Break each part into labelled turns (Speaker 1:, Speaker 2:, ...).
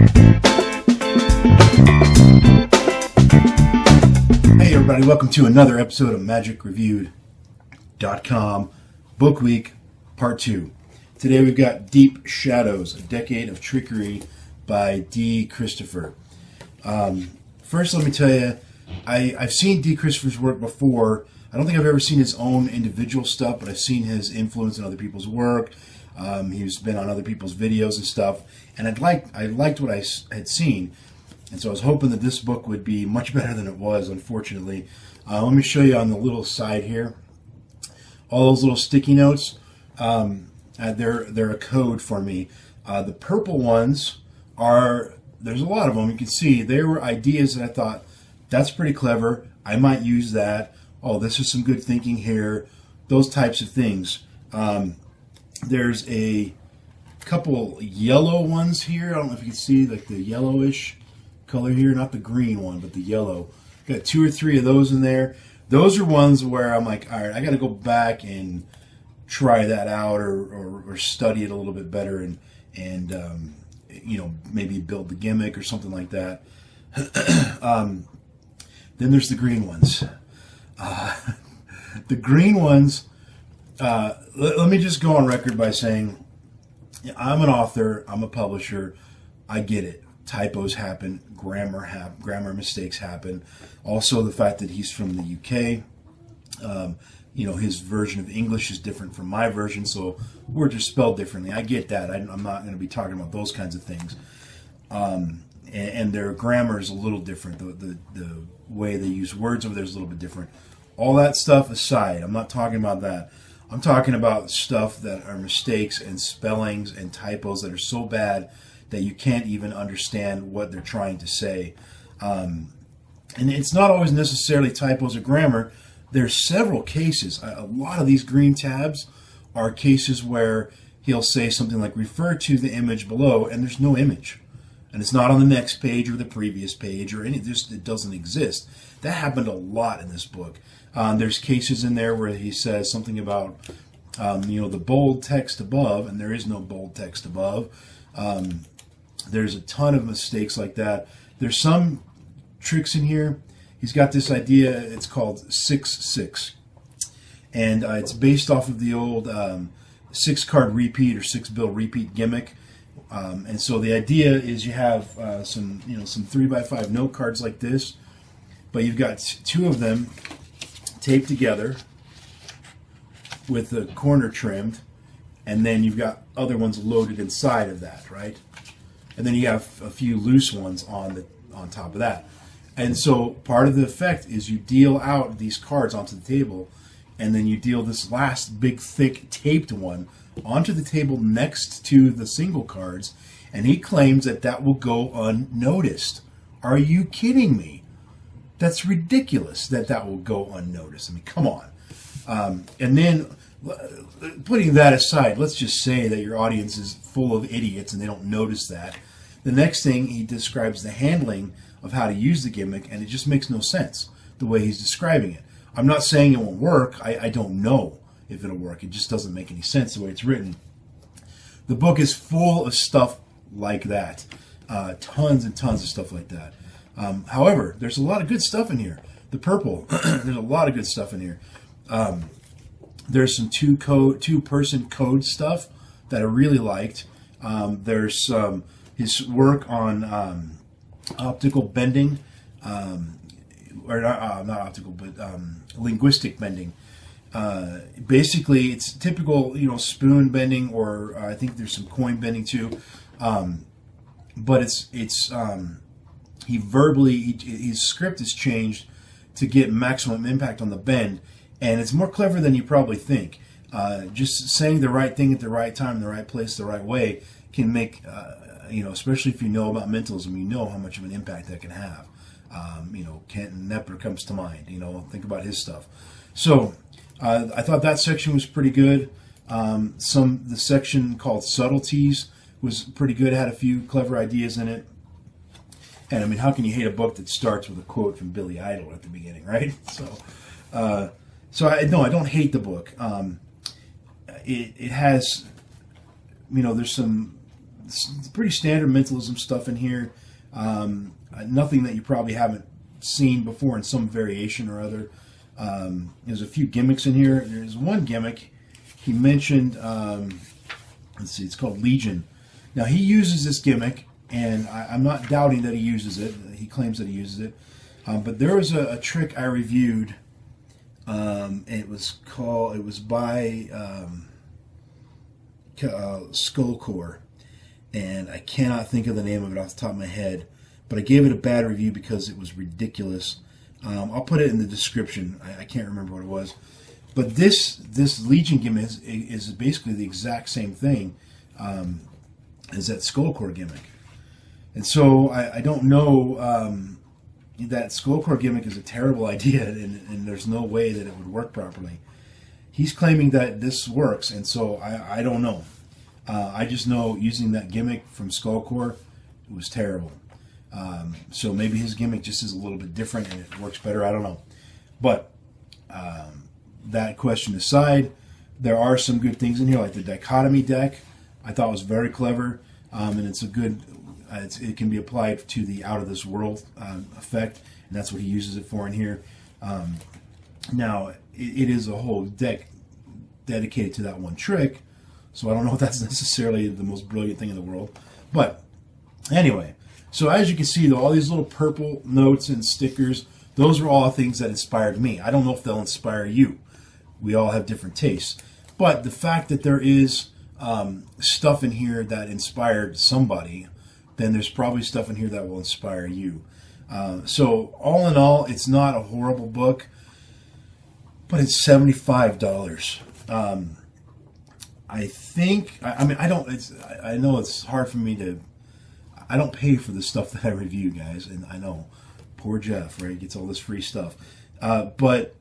Speaker 1: Hey everybody, welcome to another episode of magicreviewed.com Book Week Part 2. Today we've got Deep Shadows, A Decade of Trickery by D. Christopher. First, let me tell you, I've seen D. Christopher's work before. I don't think I've ever seen his own individual stuff, but I've seen his influence in other people's work. He's been on other people's videos and stuff, and I liked what I had seen, and so I was hoping that this book would be much better than it was, unfortunately. Let me show you on the little side here. All those little sticky notes, they're a code for me. The purple ones there's a lot of them. You can see they were ideas that I thought, that's pretty clever. I might use that. Oh, this is some good thinking here. Those types of things. There's a couple yellow ones here. I don't know if you can see like the yellowish color here, not the green one, but the yellow. Got 2 or 3 of those in there. Those are ones where I'm like, all right, I got to go back and try that out or study it a little bit better and you know, maybe build the gimmick or something like that. Then there's the green ones. The green ones, let me just go on record by saying, I'm an author, I'm a publisher, I get it. Typos happen, grammar mistakes happen. Also the fact that he's from the UK, you know, his version of English is different from my version, so words are spelled differently. I get that. I'm not going to be talking about those kinds of things. And their grammar is a little different. The way they use words over there is a little bit different. All that stuff aside, I'm not talking about that. I'm talking about stuff that are mistakes and spellings and typos that are so bad that you can't even understand what they're trying to say. And it's not always necessarily typos or grammar. There's several cases. A lot of these green tabs are cases where he'll say something like, refer to the image below, and there's no image. And it's not on the next page or the previous page or it doesn't exist. That happened a lot in this book. There's cases in there where he says something about, you know, the bold text above, and there is no bold text above. There's a ton of mistakes like that. There's some tricks in here. He's got this idea, it's called 6-6. And it's based off of the old 6-card repeat or 6-bill repeat gimmick. And so the idea is you have some 3x5 note cards like this, but you've got 2 of them taped together with the corner trimmed, and then you've got other ones loaded inside of that, right? And then you have a few loose ones on top of that. And so part of the effect is you deal out these cards onto the table, and then you deal this last big thick taped one onto the table next to the single cards, and he claims that will go unnoticed. Are you kidding me? That's ridiculous that will go unnoticed. I mean, come on. And then, putting that aside, let's just say that your audience is full of idiots and they don't notice that. The next thing, he describes the handling of how to use the gimmick, and it just makes no sense the way he's describing it. I'm not saying it won't work. I don't know if it'll work. It just doesn't make any sense the way it's written. The book is full of stuff like that. Tons and tons of stuff like that. However, there's a lot of good stuff in here. The purple, there's a lot of good stuff in here. There's some two-person code stuff that I really liked. There's his work on optical bending, or not optical, but linguistic bending. Basically, it's typical, you know, spoon bending, or I think there's some coin bending too. But his script is changed to get maximum impact on the bend, and it's more clever than you probably think. Just saying the right thing at the right time, in the right place, the right way can make, you know, especially if you know about mentalism, you know how much of an impact that can have. You know, Kenton Knepper comes to mind. You know, think about his stuff. So I thought that section was pretty good. The section called Subtleties was pretty good. It had a few clever ideas in it. And I mean, how can you hate a book that starts with a quote from Billy Idol at the beginning, right? So I don't hate the book. It has, you know, there's some it's pretty standard mentalism stuff in here. Nothing that you probably haven't seen before in some variation or other. There's a few gimmicks in here. There's one gimmick he mentioned. Let's see, it's called Legion. Now he uses this gimmick, and I'm not doubting that he uses it. He claims that he uses it. But there was a trick I reviewed. It was by Skullcore, and I cannot think of the name of it off the top of my head. But I gave it a bad review because it was ridiculous. I'll put it in the description. I can't remember what it was. But this Legion gimmick is basically the exact same thing as that Skullcore gimmick. And so I don't know, that Skullcore gimmick is a terrible idea, and there's no way that it would work properly. He's claiming that this works, and so I don't know. I just know using that gimmick from Skullcore, it was terrible. So maybe his gimmick just is a little bit different and it works better. I don't know. But that question aside, there are some good things in here, like the dichotomy deck. I thought was very clever, and it's a good. It can be applied to the out of this world effect, and that's what he uses it for in here. Now it is a whole deck dedicated to that one trick, so I don't know if that's necessarily the most brilliant thing in the world. But anyway. So as you can see, all these little purple notes and stickers, those are all things that inspired me. I don't know if they'll inspire you. We all have different tastes. But the fact that there is stuff in here that inspired somebody, then there's probably stuff in here that will inspire you. So all in all, it's not a horrible book, but it's $75. I think, I mean, I know it's hard for me to, I don't pay for the stuff that I review, guys, and I know, poor Jeff, right, gets all this free stuff. But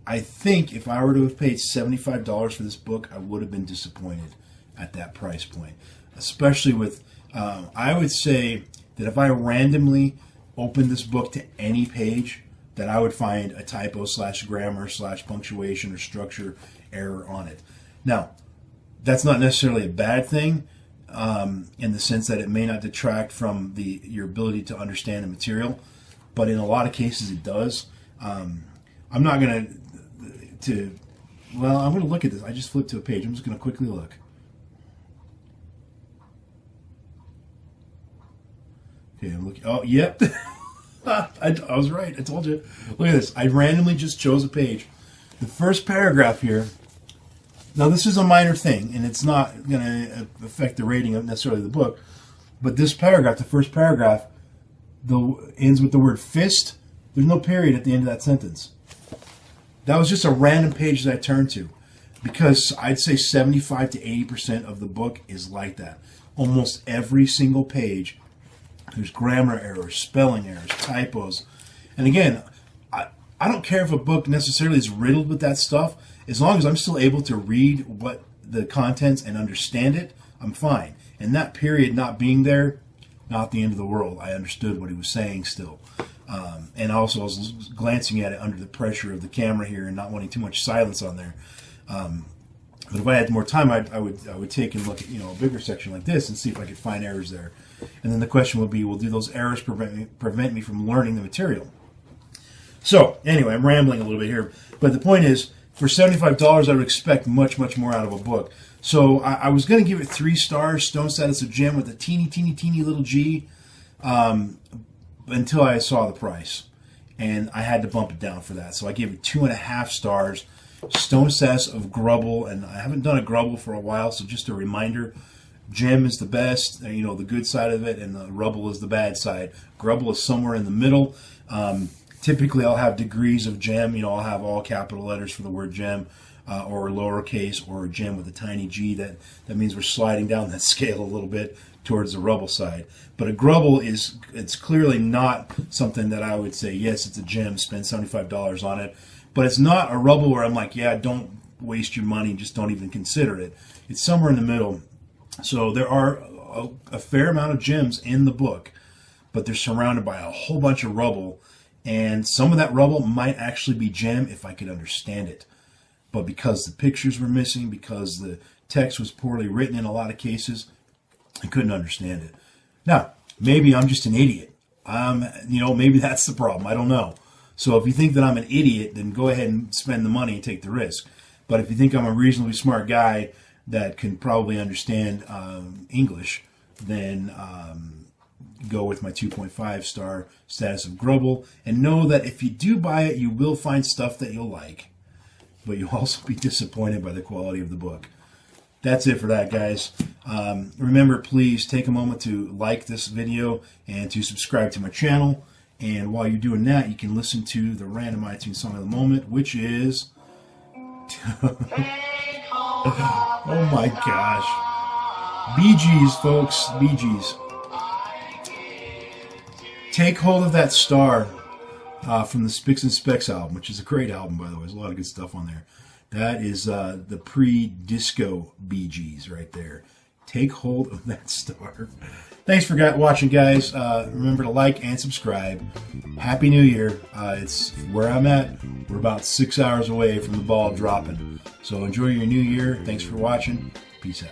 Speaker 1: I think if I were to have paid $75 for this book, I would have been disappointed at that price point. Especially with, I would say that if I randomly opened this book to any page, that I would find a typo / grammar / punctuation or structure error on it. Now, that's not necessarily a bad thing. In the sense that it may not detract from your ability to understand the material, but in a lot of cases it does. I'm not going I'm going to look at this. I just flipped to a page. I'm just going to quickly look. Okay, I'm looking. Oh, yep. I was right. I told you. Look at this. I randomly just chose a page. The first paragraph here. Now, this is a minor thing, and it's not going to affect the rating of necessarily the book, but this paragraph, the first paragraph, ends with the word fist. There's no period at the end of that sentence. That was just a random page that I turned to, because I'd say 75 to 80% of the book is like that. Almost every single page, there's grammar errors, spelling errors, typos. And again, I don't care if a book necessarily is riddled with that stuff. As long as I'm still able to read what the contents and understand it, I'm fine. And that period not being there, not the end of the world. I understood what he was saying still. And also I was glancing at it under the pressure of the camera here and not wanting too much silence on there. But if I had more time, I would take and look at a bigger section like this and see if I could find errors there. And then the question would be, well, do those errors prevent me from learning the material? So anyway, I'm rambling a little bit here, but the point is, for $75, I would expect much, much more out of a book. So I was going to give it 3 stars, Stone Status of Gem with a teeny, teeny, teeny little G, until I saw the price. And I had to bump it down for that. So I gave it 2.5 stars, Stone Status of Grubble. And I haven't done a Grubble for a while, so just a reminder, Gem is the best, the good side of it, and the Rubble is the bad side. Grubble is somewhere in the middle. Typically, I'll have degrees of gem. I'll have all capital letters for the word gem, or lowercase, or gem with a tiny g. That means we're sliding down that scale a little bit towards the rubble side. But a grubble it's clearly not something that I would say, yes, it's a gem, spend $75 on it. But it's not a rubble where I'm like, yeah, don't waste your money, just don't even consider it. It's somewhere in the middle. So there are a fair amount of gems in the book, but they're surrounded by a whole bunch of rubble. And some of that rubble might actually be gem if I could understand it. But because the pictures were missing, because the text was poorly written in a lot of cases, I couldn't understand it. Now, maybe I'm just an idiot. Maybe that's the problem. I don't know. So if you think that I'm an idiot, then go ahead and spend the money and take the risk. But if you think I'm a reasonably smart guy that can probably understand English, then go with my 2.5 star Status of Grubble, and know that if you do buy it, you will find stuff that you'll like, but you'll also be disappointed by the quality of the book. That's it for that, guys. Remember, please take a moment to like this video and to subscribe to my channel. And while you're doing that, you can listen to the random iTunes song of the moment, which is... oh my gosh. Bee Gees, folks. Bee Gees. Take Hold of That Star from the Spicks and Specks album, which is a great album, by the way. There's a lot of good stuff on there. That is the pre-disco Bee Gees right there. Take Hold of That Star. Thanks for watching, guys. Remember to like and subscribe. Happy New Year. It's where I'm at. We're about 6 hours away from the ball dropping. So enjoy your new year. Thanks for watching. Peace out.